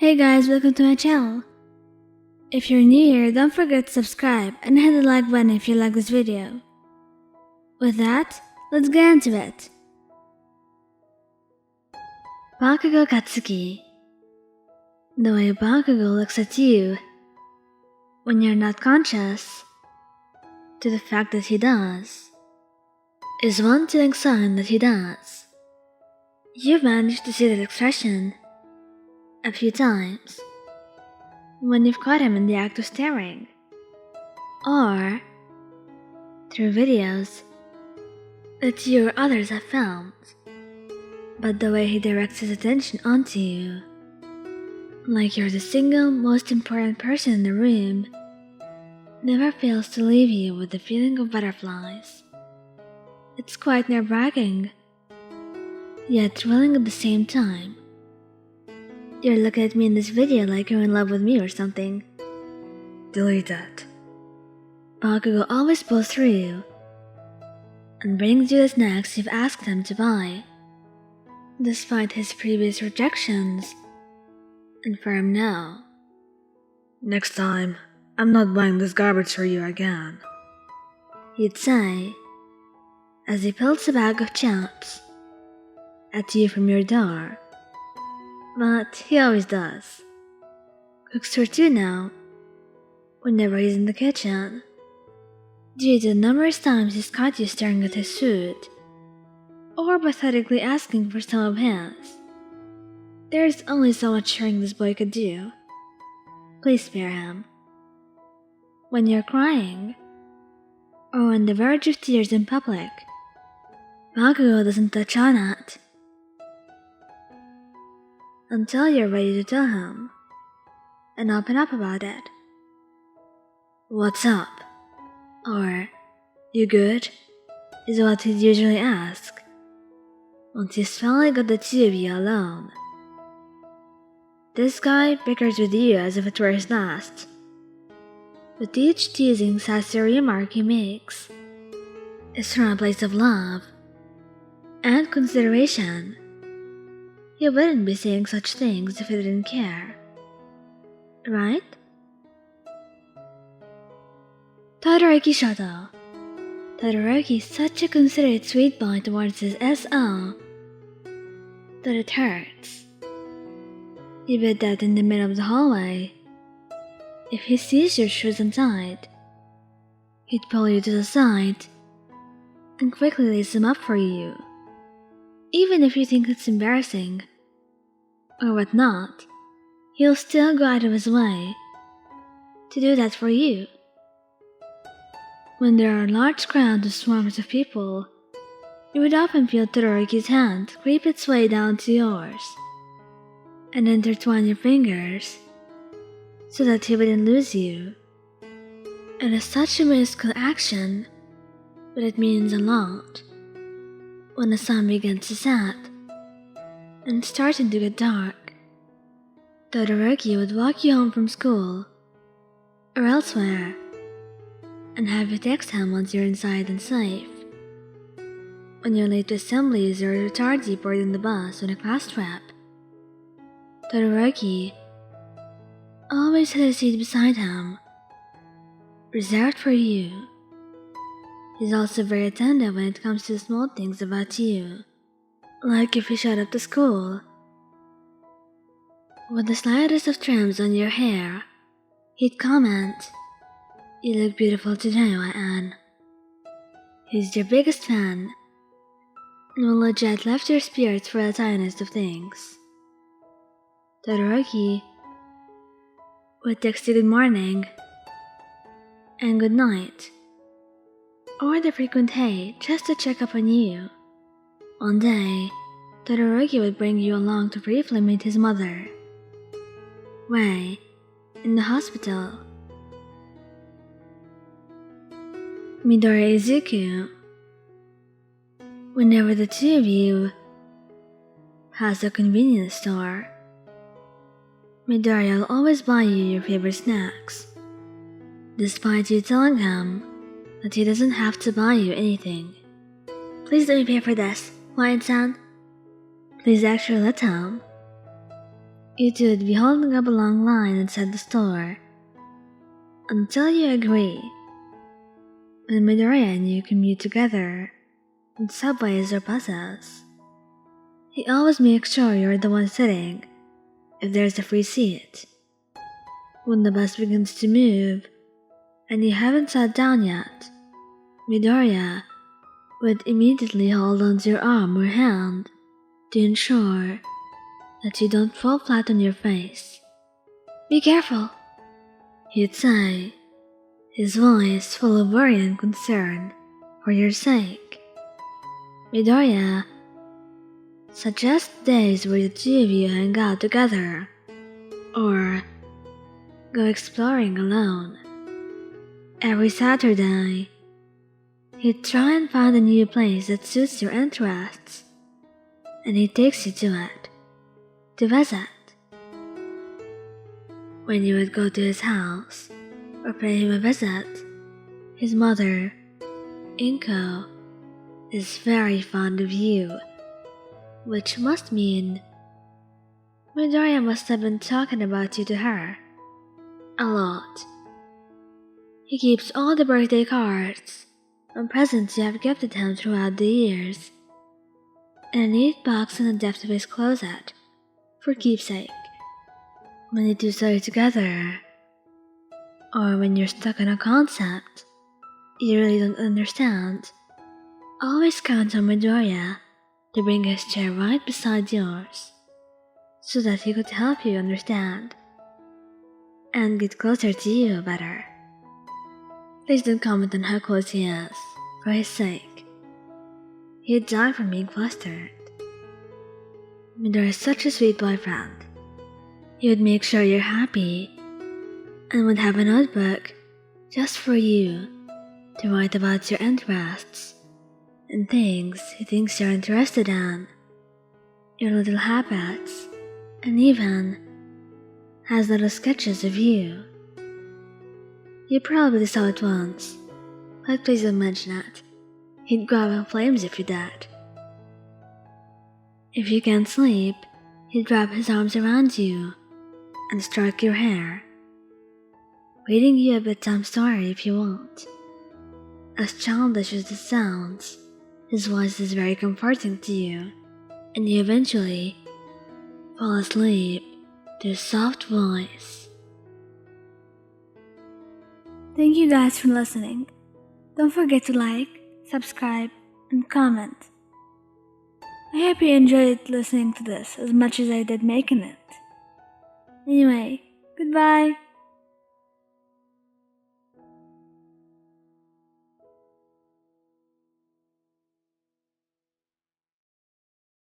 Hey guys, welcome to my channel. If you're new here, don't forget to subscribe and hit the like button if you like this video. With that, let's get into it. Bakugou Katsuki. The way Bakugou looks at you when you're not conscious, to the fact that he does, is one telling sign that he does. You've managed to see that expression a few times when you've caught him in the act of staring, or through videos that you or others have filmed. But the way he directs his attention onto you, like you're the single most important person in the room, never fails to leave you with the feeling of butterflies. It's quite nerve-wracking, yet thrilling at the same time. You're looking at me in this video like you're in love with me or something. Delete that. Bakugou always pulls through you and brings you the snacks you've asked him to buy, despite his previous rejections and firm no. Next time, I'm not buying this garbage for you again, he'd say, as he pulls a bag of chips at you from your door. But he always does. Cooks for two now, whenever he's in the kitchen, due to the numerous times he's caught you staring at his food, or pathetically asking for some of his. There's only so much sharing this boy could do. Please spare him. When you're crying, or on the verge of tears in public, Bakugou doesn't touch on it until you're ready to tell him and open up about it. What's up? Or, you good? Is what he'd usually ask once he's finally got the two of you alone. This guy bickers with you as if it were his last. With each teasing, sassy remark he makes is from a place of love and consideration. He wouldn't be saying such things if he didn't care, right? Todorski Shouto. Todoroki is such a considerate sweet boy towards his SO that it hurts. You bet that in the middle of the hallway, if he sees your shoes untied, he'd pull you to the side and quickly lace them up for you. Even if you think it's embarrassing or whatnot, he'll still go out of his way to do that for you. When there are large crowds or swarms of people, you would often feel Todoroki's hand creep its way down to yours and intertwine your fingers so that he wouldn't lose you. It is such a minuscule action, but it means a lot. When the sun begins to set and starting to get dark, Todoroki would walk you home from school or elsewhere and have you text him once you're inside and safe. When you're late to assemblies or tardy boarding the bus on a class trip, Todoroki always had a seat beside him, reserved for you. He's also very attentive when it comes to small things about you, like if you showed up to school with the slightest of trims on your hair, he'd comment, "You look beautiful today, Anne." He's your biggest fan and will legit lift your spirits for the tiniest of things. Todoroki would text you good morning and good night, or the frequent hey just to check up on you. One day, Todoroki would bring you along to briefly meet his mother, Wei, in the hospital. Midoriya Izuku. Whenever the two of you pass a convenience store, Midoriya will always buy you your favorite snacks, despite you telling him that he doesn't have to buy you anything. Please let me pay for this, Lion-san. Please actually let him. You two would be holding up a long line inside the store until you agree. When Midoriya and you commute together on subways or buses, he always makes sure you're the one sitting if there's a free seat. When the bus begins to move and you haven't sat down yet, Midoriya would immediately hold onto your arm or hand to ensure that you don't fall flat on your face. "Be careful," he'd say, his voice full of worry and concern for your sake. Midoriya suggests days where the two of you hang out together or go exploring alone. Every Saturday, he'd try and find a new place that suits your interests, and he takes you to it to visit. When you would go to his house or pay him a visit, his mother, Inko, is very fond of you, which must mean Midoriya must have been talking about you to her a lot. He keeps all the birthday cards and presents you have gifted him throughout the years in a neat box in the depth of his closet for keepsake. When you two study together, or when you're stuck on a concept you really don't understand, always count on Midoriya to bring his chair right beside yours so that he could help you understand and get closer to you better. Please don't comment on how close he is, for his sake. He'd die from being flustered. Midoriya is such a sweet boyfriend. He would make sure you're happy and would have a notebook just for you to write about your interests and things he thinks you're interested in, your little habits, and even has little sketches of you. You probably saw it once, but please don't mention it. He'd go up in flames if you did. If you can't sleep, he'd wrap his arms around you and stroke your hair, reading you a bedtime story if you want. As childish as it sounds, his voice is very comforting to you, and you eventually fall asleep to his soft voice. Thank you guys for listening. Don't forget to like, subscribe, and comment. I hope you enjoyed listening to this as much as I did making it. Anyway, goodbye.